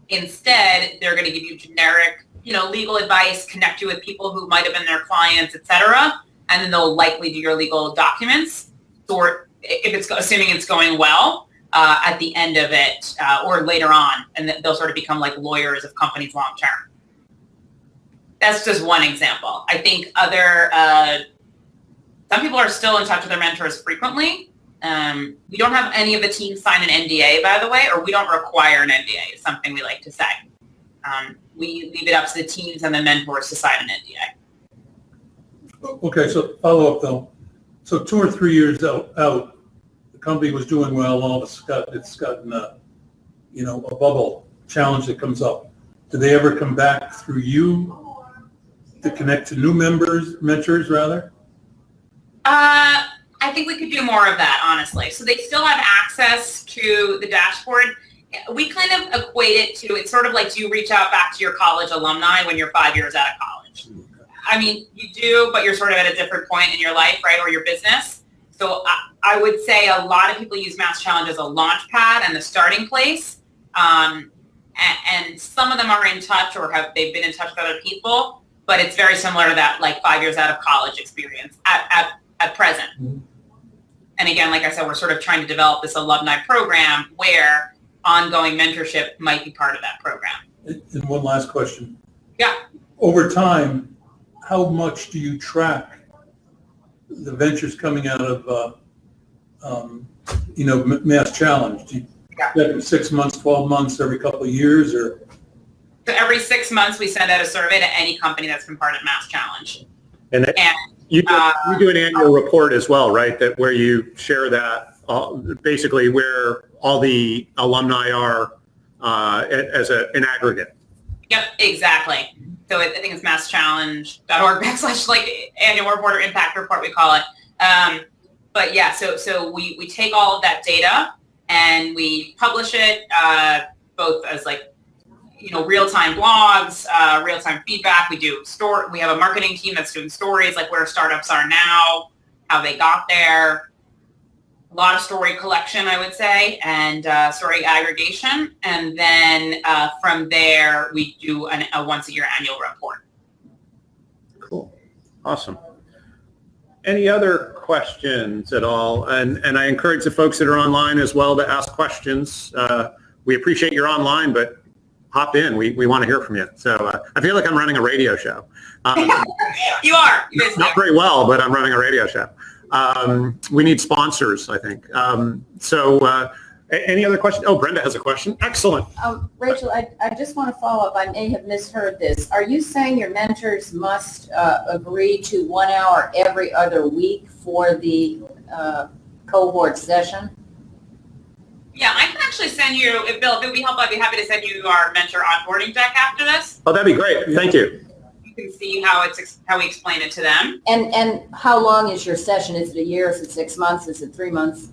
Speaker 2: instead, they're going to give you generic legal advice, connect you with people who might have been their clients, et cetera, and then they'll likely do your legal documents, or assuming it's going well, at the end of it, or later on, and they'll sort of become lawyers of companies long term. That's just one example. I think some people are still in touch with their mentors frequently. We don't have any of the teams sign an NDA, by the way, or we don't require an NDA, is something we like to say. We leave it up to the teams and the mentors to sign an NDA.
Speaker 4: Okay, so follow up though. So 2 or 3 years out, the company was doing well, all of a sudden it's gotten a bubble challenge that comes up, do they ever come back through you to connect to new mentors rather?
Speaker 2: I think we could do more of that, honestly. So they still have access to the dashboard. We kind of equate it to, it's sort of like, do you reach out back to your college alumni when you're 5 years out of college? I mean, you do, but you're sort of at a different point in your life, right, or your business. So I would say a lot of people use Mass Challenge as a launch pad and the starting place. And some of them are in touch or they've been in touch with other people, but it's very similar to that, like 5 years out of college experience at present. Mm-hmm. And again, like I said, we're sort of trying to develop this alumni program where ongoing mentorship might be part of that program.
Speaker 4: And one last question.
Speaker 2: Yeah.
Speaker 4: Over time, how much do you track the ventures coming out of, Mass Challenge? Do you every 6 months, 12 months, every couple of years, or?
Speaker 2: So every 6 months, we send out a survey to any company that's been part of Mass Challenge.
Speaker 1: And you do an annual report as well, right? That where you share that basically where all the alumni are as an aggregate.
Speaker 2: Yep, exactly. So I think it's masschallenge.org / like annual report or impact report, we call it. But yeah, so we take all of that data and we publish it both as like, real-time blogs, real-time feedback. We have a marketing team that's doing stories like where startups are now, how they got there. A lot of story collection, I would say, and story aggregation. And then from there, we do a once-a-year annual report. Cool.
Speaker 1: Awesome. Any other questions at all? And I encourage the folks that are online as well to ask questions. We appreciate you're online, but hop in. We want to hear from you. So I feel like I'm running a radio show.
Speaker 2: You are.
Speaker 1: Not very well, but I'm running a radio show. We need sponsors, I think. Any other questions? Oh, Brenda has a question. Excellent.
Speaker 3: Rachel, I just want to follow up. I may have misheard this. Are you saying your mentors must agree to 1 hour every other week for the cohort session?
Speaker 2: Yeah, I can actually send you, if Bill, if it would be helpful, I'd be happy to send you our mentor onboarding deck after this.
Speaker 1: Oh, that'd be great. Thank you.
Speaker 2: You can see how we explain it to them.
Speaker 3: And how long is your session? Is it a year? Is it 6 months? Is it 3 months?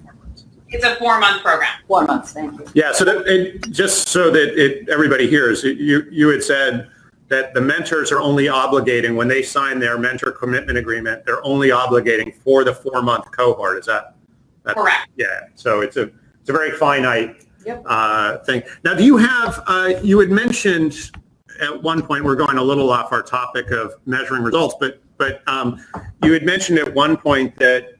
Speaker 2: It's a 4-month program.
Speaker 3: 4 months, thank you.
Speaker 1: Yeah, so just so that everybody hears, you had said that the mentors are only obligating, when they sign their mentor commitment agreement, they're only obligating for the 4-month cohort. Is that
Speaker 2: correct?
Speaker 1: Yeah, so it's a very finite
Speaker 3: Yep.
Speaker 1: thing. Now, do you have, you had mentioned at one point, we're going a little off our topic of measuring results, but you had mentioned at one point that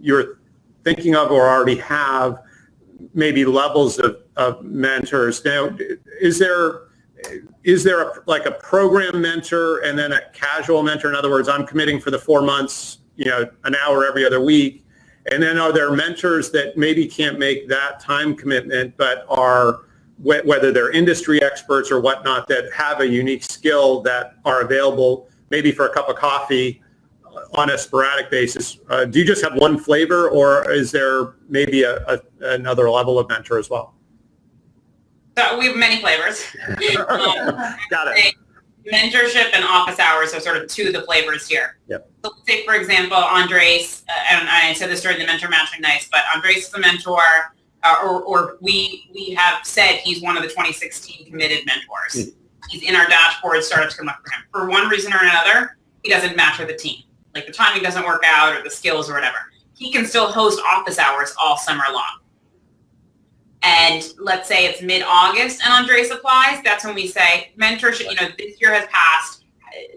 Speaker 1: you're thinking of or already have maybe levels of mentors. Now, is there a program mentor and then a casual mentor? In other words, I'm committing for the 4 months, an hour every other week. And then are there mentors that maybe can't make that time commitment, but are, whether they're industry experts or whatnot, that have a unique skill that are available maybe for a cup of coffee on a sporadic basis? Do you just have one flavor, or is there maybe another level of mentor as well?
Speaker 2: So we have many flavors.
Speaker 1: Got it.
Speaker 2: Mentorship and office hours are sort of two of the flavors here.
Speaker 1: Yep.
Speaker 2: So let's take, for example, Andres, and I said this during the mentor matching nights, but Andres is a mentor, or we have said he's one of the 2016 committed mentors. Mm-hmm. He's in our dashboard, startups come up for him. For one reason or another, he doesn't match with the team. Like the timing doesn't work out or the skills or whatever. He can still host office hours all summer long. And let's say it's mid-August and Andres applies, that's when we say mentorship, this year has passed,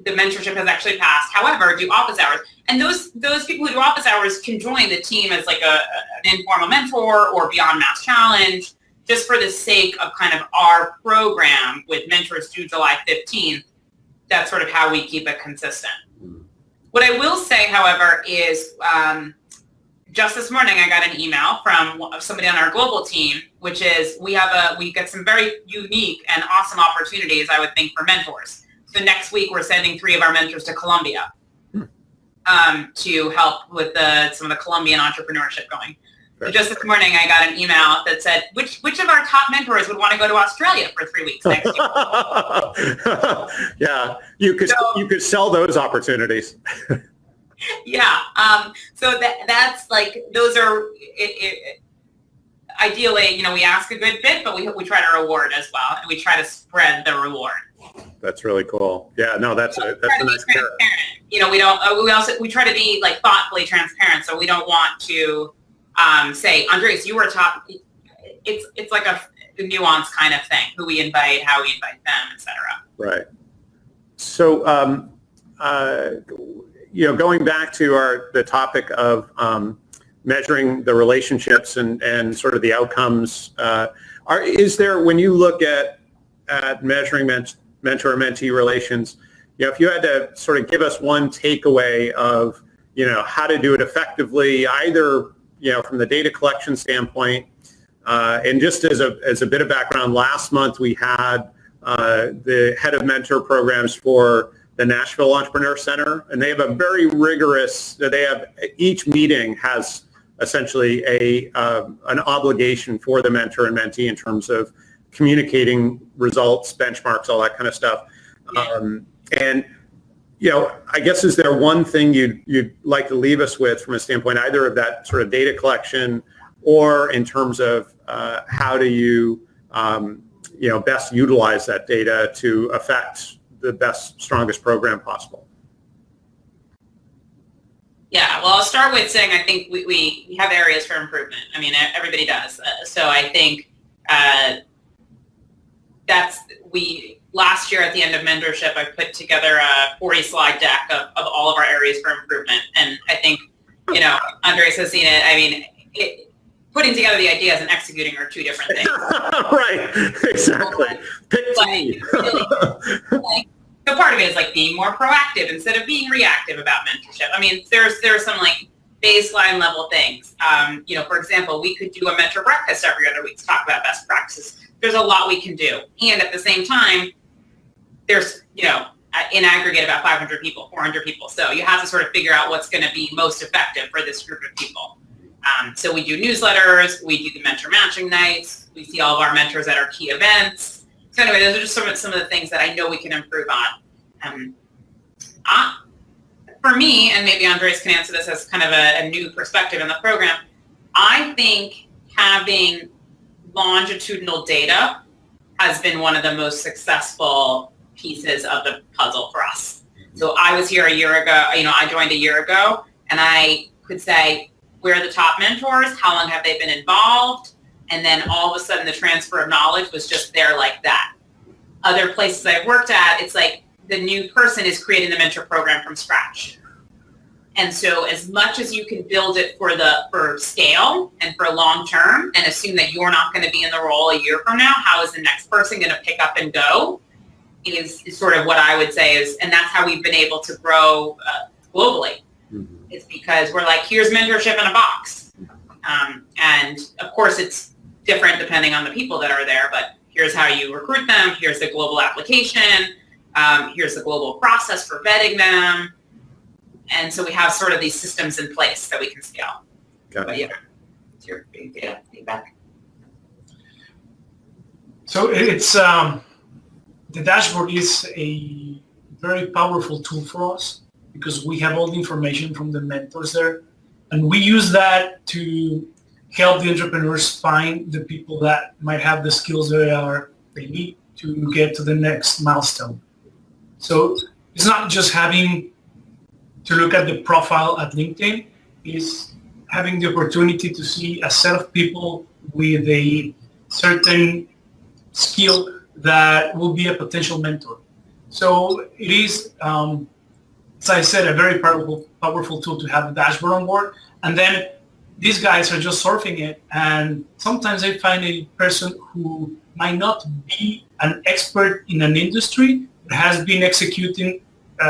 Speaker 2: the mentorship has actually passed. However, do office hours. And those people who do office hours can join the team as like an informal mentor or beyond Mass Challenge, just for the sake of kind of our program with mentors due July 15th. That's sort of how we keep it consistent. What I will say, however, is just this morning I got an email from somebody on our global team, which is we get some very unique and awesome opportunities, I would think, for mentors. So next week we're sending 3 of our mentors to Colombia to help with some of the Colombian entrepreneurship going. So just this morning, I got an email that said, which of our top mentors would want to go to Australia for 3 weeks next year?
Speaker 1: Yeah, you could sell those opportunities.
Speaker 2: Yeah. So that's like, those are, ideally, we ask a good bit, but we try to reward as well, and we try to spread the reward.
Speaker 1: That's really cool. Yeah, no, that's a nice carrot.
Speaker 2: We try to be like thoughtfully transparent, so we don't want to say, Andres, you were top. It's like a nuanced kind of thing, who we invite, how we invite them, etc.
Speaker 1: Right. So, going back to the topic of measuring the relationships and sort of the outcomes, is there, when you look at measuring mentor-mentee relations, if you had to sort of give us one takeaway of, how to do it effectively, either, from the data collection standpoint, and just as a bit of background, last month we had the head of mentor programs for the Nashville Entrepreneur Center, and they have a very rigorous, each meeting has essentially an obligation for the mentor and mentee in terms of communicating results, benchmarks, all that kind of stuff. And I guess, is there one thing you'd like to leave us with from a standpoint either of that sort of data collection, or in terms of how do you best utilize that data to affect the best, strongest program possible?
Speaker 2: Yeah, well, I'll start with saying I think we have areas for improvement. I mean, everybody does. So I think last year at the end of mentorship, I put together a 40-slide deck of all of our areas for improvement. And I think, Andres has seen it. I mean, putting together the ideas and executing are two different things.
Speaker 1: Right, exactly.
Speaker 2: So part of it is like being more proactive instead of being reactive about mentorship. I mean, there's some like baseline level things. For example, we could do a mentor breakfast every other week to talk about best practices. There's a lot we can do. And at the same time, there's, in aggregate about 500 people, 400 people. So you have to sort of figure out what's going to be most effective for this group of people. So we do newsletters, we do the mentor matching nights, we see all of our mentors at our key events. So anyway, those are just some of the things that I know we can improve on. For me, and maybe Andres can answer this as kind of a new perspective in the program, I think having longitudinal data has been one of the most successful pieces of the puzzle for us. So I was here a year ago, I joined a year ago, and I could say, where are the top mentors? How long have they been involved? And then all of a sudden the transfer of knowledge was just there like that. Other places I've worked at, it's like the new person is creating the mentor program from scratch. And so as much as you can build it for scale and for long term, and assume that you're not going to be in the role a year from now, how is the next person going to pick up and go is sort of what I would say is, and that's how we've been able to grow globally. Mm-hmm. It's because we're like, here's mentorship in a box. And of course it's different depending on the people that are there, but here's how you recruit them. Here's the global application. Here's the global process for vetting them. And so we have sort of these systems in place that we can scale.
Speaker 1: Got it.
Speaker 2: But yeah, it's your data feedback.
Speaker 6: So it's the dashboard is a very powerful tool for us because we have all the information from the mentors there, and we use that to help the entrepreneurs find the people that might have the skills they need to get to the next milestone. So it's not just having to look at the profile at LinkedIn, is having the opportunity to see a set of people with a certain skill that will be a potential mentor. So it is, as I said, a very powerful tool to have the dashboard on board. And then these guys are just surfing it, and sometimes they find a person who might not be an expert in an industry, but has been executing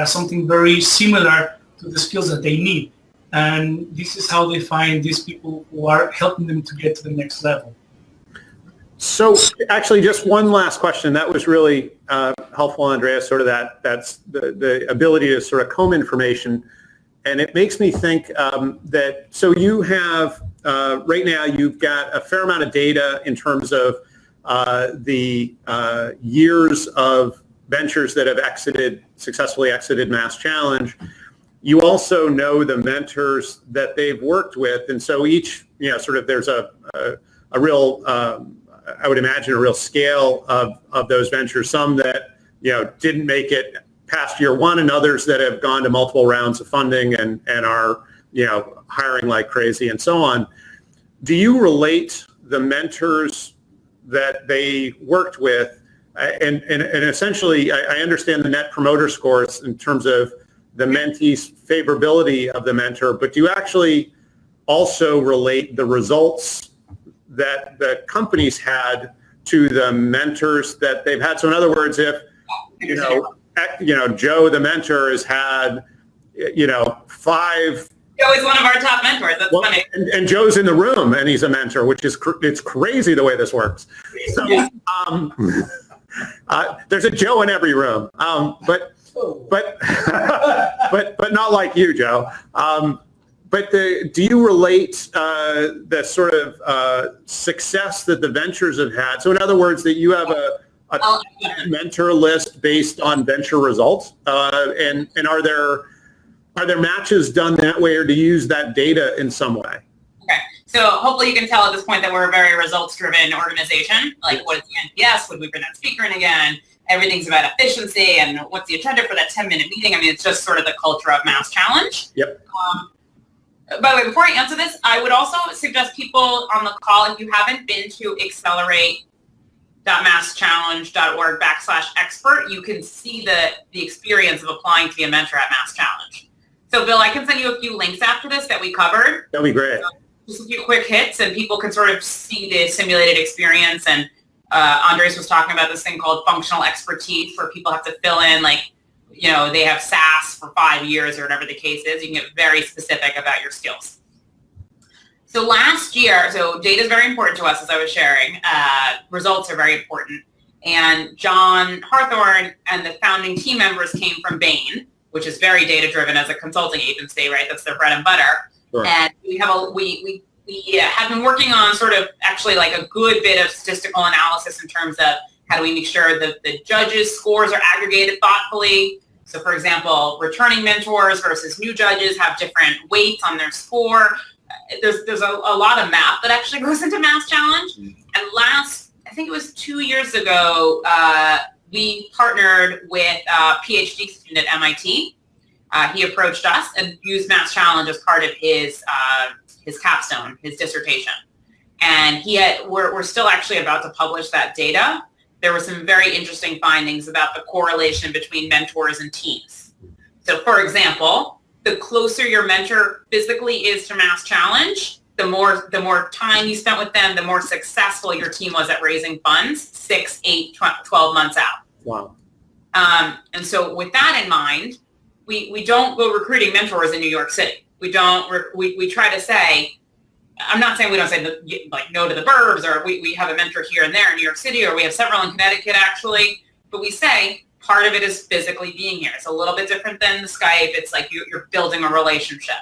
Speaker 6: something very similar to the skills that they need. And this is how they find these people who are helping them to get to the next level.
Speaker 1: So actually just one last question. That was really helpful, Andreas, sort of that's the ability to sort of comb information. And it makes me think that, so you have right now you've got a fair amount of data in terms of the years of ventures that have successfully exited Mass Challenge. You also know the mentors that they've worked with, and so each, sort of there's a real, I would imagine, a real scale of those ventures. Some that didn't make it past year one, and others that have gone to multiple rounds of funding and are hiring like crazy and so on. Do you relate the mentors that they worked with, and essentially I understand the net promoter scores in terms of the mentee's favorability of the mentor, but do you actually also relate the results that the companies had to the mentors that they've had? So in other words, if Joe, the mentor, has had 5.
Speaker 2: Joe is one of our top mentors. That's funny.
Speaker 1: And Joe's in the room, and he's a mentor, which is it's crazy the way this works. So there's a Joe in every room, but not like you, Joe. Do you relate the sort of success that the ventures have had? So in other words, that you have a mentor list based on venture results, and are there matches done that way, or do you use that data in some way?
Speaker 2: Okay, so hopefully you can tell at this point that we're a very results-driven organization. Like, what is the NPS? Would we bring that speaker in again? Everything's about efficiency, and what's the agenda for that 10-minute meeting? I mean, it's just sort of the culture of Mass Challenge.
Speaker 1: Yep.
Speaker 2: By the way, before I answer this, I would also suggest people on the call, if you haven't been to accelerate.masschallenge.org/expert, you can see the experience of applying to be a mentor at Mass Challenge. So Bill, I can send you a few links after this that we covered.
Speaker 1: That'd be great.
Speaker 2: Just a few quick hits, and people can sort of see the simulated experience. And Andres was talking about this thing called functional expertise, where people have to fill in, like, they have SaaS for 5 years or whatever the case is. You can get very specific about your skills. So last year, so data is very important to us, as I was sharing. Results are very important. And John Harthorne and the founding team members came from Bain, which is very data-driven as a consulting agency, right? That's their bread and butter. Sure. And we have been working on sort of actually like a good bit of statistical analysis in terms of how do we make sure that the judges' scores are aggregated thoughtfully. So for example, returning mentors versus new judges have different weights on their score. There's a lot of math that actually goes into Mass Challenge. And I think it was 2 years ago, we partnered with a PhD student at MIT. He approached us and used Mass Challenge as part of his capstone, his dissertation. And we're still actually about to publish that data. There were some very interesting findings about the correlation between mentors and teams. So for example, the closer your mentor physically is to Mass Challenge, the more time you spent with them, the more successful your team was at raising funds 6, 8, 12 months out.
Speaker 1: Wow.
Speaker 2: And so with that in mind, we don't go recruiting mentors in New York City. We try to say, I'm not saying we don't say no to the burbs, or we have a mentor here and there in New York City, or we have several in Connecticut actually, but we say part of it is physically being here. It's a little bit different than the Skype. It's like you're building a relationship.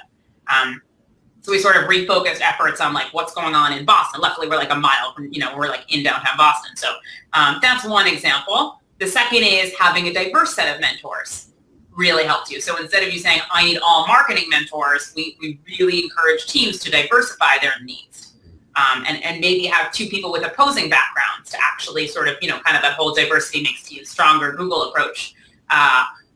Speaker 2: So we sort of refocused efforts on like what's going on in Boston. Luckily, we're like a mile from, we're like in downtown Boston. So that's one example. The second is having a diverse set of mentors really helps you. So instead of you saying, I need all marketing mentors, we really encourage teams to diversify their needs. And maybe have 2 people with opposing backgrounds to actually sort of, kind of that whole diversity makes teams stronger Google approach.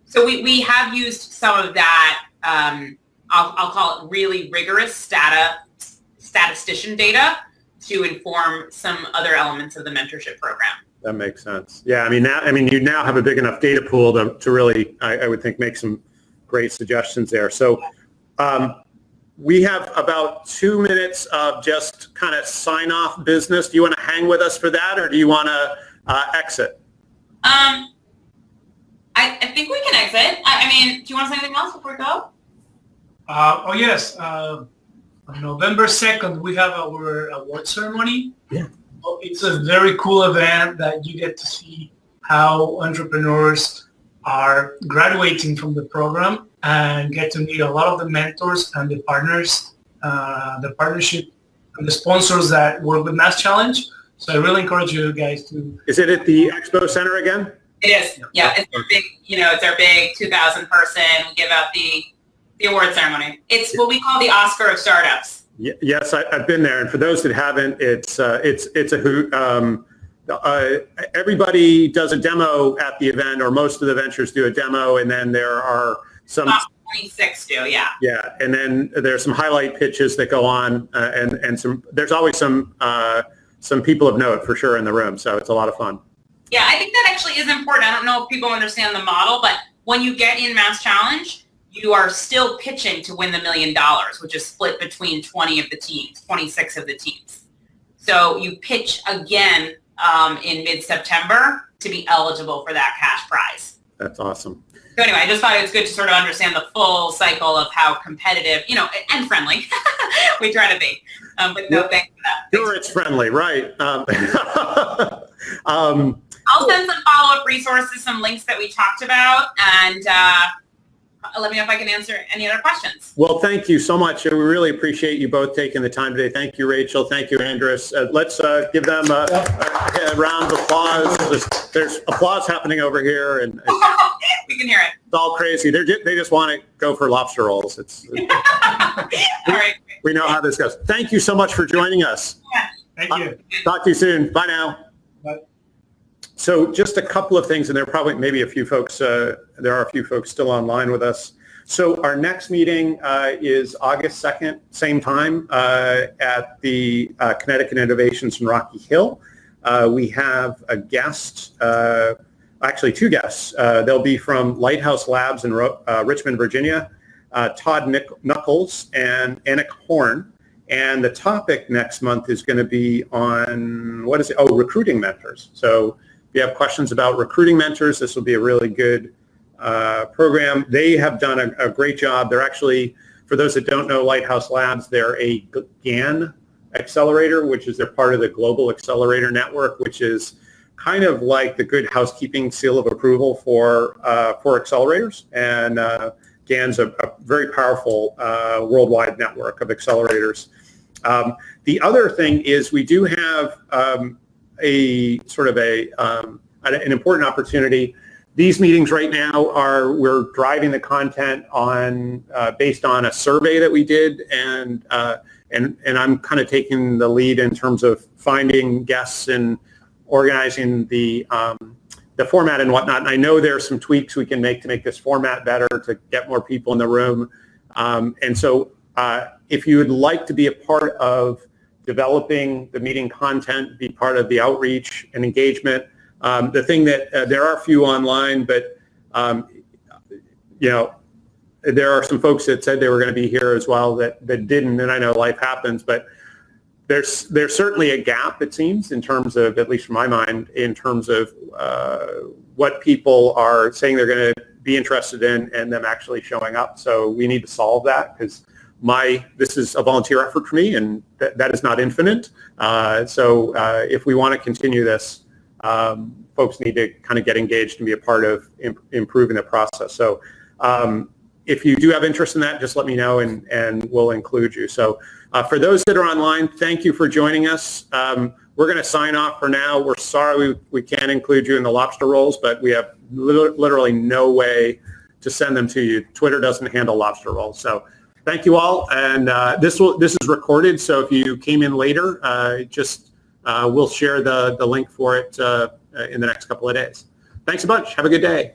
Speaker 2: So we have used some of that, I'll call it really rigorous statistician data to inform some other elements of the mentorship program.
Speaker 1: That makes sense. Yeah, you now have a big enough data pool to really, I would think, make some great suggestions there. So we have about 2 minutes of just kind of sign-off business. Do you want to hang with us for that, or do you want to exit?
Speaker 2: I think we can exit. Do you want to say anything else before we go?
Speaker 6: Yes. On November 2nd, we have our award ceremony.
Speaker 1: Yeah.
Speaker 6: It's a very cool event that you get to see how entrepreneurs are graduating from the program and get to meet a lot of the mentors and the partners. The partnership and the sponsors that work with Mass Challenge. So I really encourage you guys to.
Speaker 1: Is it at the Expo Center again?
Speaker 2: It is. Yeah, it's our big, it's our big 2,000 person. We give out the award ceremony. It's what we call the Oscar of startups.
Speaker 1: Yes, I've been there, and for those that haven't, it's a hoot. Everybody does a demo at the event, or most of the ventures do a demo, and then there are some.
Speaker 2: 26 do, yeah.
Speaker 1: Yeah, and then there's some highlight pitches that go on, and there's always some people of note for sure in the room, so it's a lot of fun.
Speaker 2: Yeah, I think that actually is important. I don't know if people understand the model, but when you get in Mass Challenge, you are still pitching to win the $1 million, which is split between 20 of the teams, 26 of the teams. So you pitch again in mid-September to be eligible for that cash prize.
Speaker 1: That's awesome.
Speaker 2: So anyway, I just thought it was good to sort of understand the full cycle of how competitive, and friendly we try to be. But no, thanks for that.
Speaker 1: Sure, it's friendly, right?
Speaker 2: I'll send some follow-up resources, some links that we talked about, and let me know if I can answer any other questions.
Speaker 1: Well, thank you so much. We really appreciate you both taking the time today. Thank you, Rachel. Thank you, Andres. Let's give them a round of applause. There's applause happening over here, and
Speaker 2: we can hear it.
Speaker 1: It's all crazy. They just want to go for lobster rolls.
Speaker 2: All right.
Speaker 1: We know how this goes. Thank you so much for joining us.
Speaker 2: Yeah.
Speaker 6: Thank you.
Speaker 1: Talk to you soon. Bye now.
Speaker 6: Bye.
Speaker 1: So just a couple of things, and there are probably maybe a few folks, there are a few folks still online with us. So our next meeting is August 2nd, same time at the Connecticut Innovations in Rocky Hill. We have a guest, actually two guests. They'll be from Lighthouse Labs in Richmond, Virginia, Todd Knuckles and Anik Horn. And the topic next month is going to be on, recruiting mentors. So if you have questions about recruiting mentors, this will be a really good program. They have done a great job. They're actually, for those that don't know Lighthouse Labs, they're a GAN accelerator, which is they're part of the Global Accelerator Network, which is kind of like the Good Housekeeping seal of approval for accelerators. And GAN's a very powerful worldwide network of accelerators. The other thing is we do have a sort of an important opportunity. These meetings right now we're driving the content on based on a survey that we did, and I'm kind of taking the lead in terms of finding guests and organizing the format and whatnot. And I know there are some tweaks we can make to make this format better, to get more people in the room. And so if you would like to be a part of developing the meeting content, be part of the outreach and engagement, the thing that there are a few online, but there are some folks that said they were going to be here as well that didn't, and I know life happens, but there's certainly a gap, it seems, in terms of, at least from my mind, in terms of what people are saying they're going to be interested in and them actually showing up. So we need to solve that, because this is a volunteer effort for me, and that is not infinite. So if we want to continue this, folks need to kind of get engaged and be a part of improving the process. So if you do have interest in that, just let me know, and we'll include you. So for those that are online, thank you for joining us. We're going to sign off for now. We're sorry we can't include you in the lobster rolls, but we have literally no way to send them to you. Twitter doesn't handle lobster rolls. So thank you all. And this is recorded, so if you came in later, we'll share the link for it in the next couple of days. Thanks a bunch. Have a good day.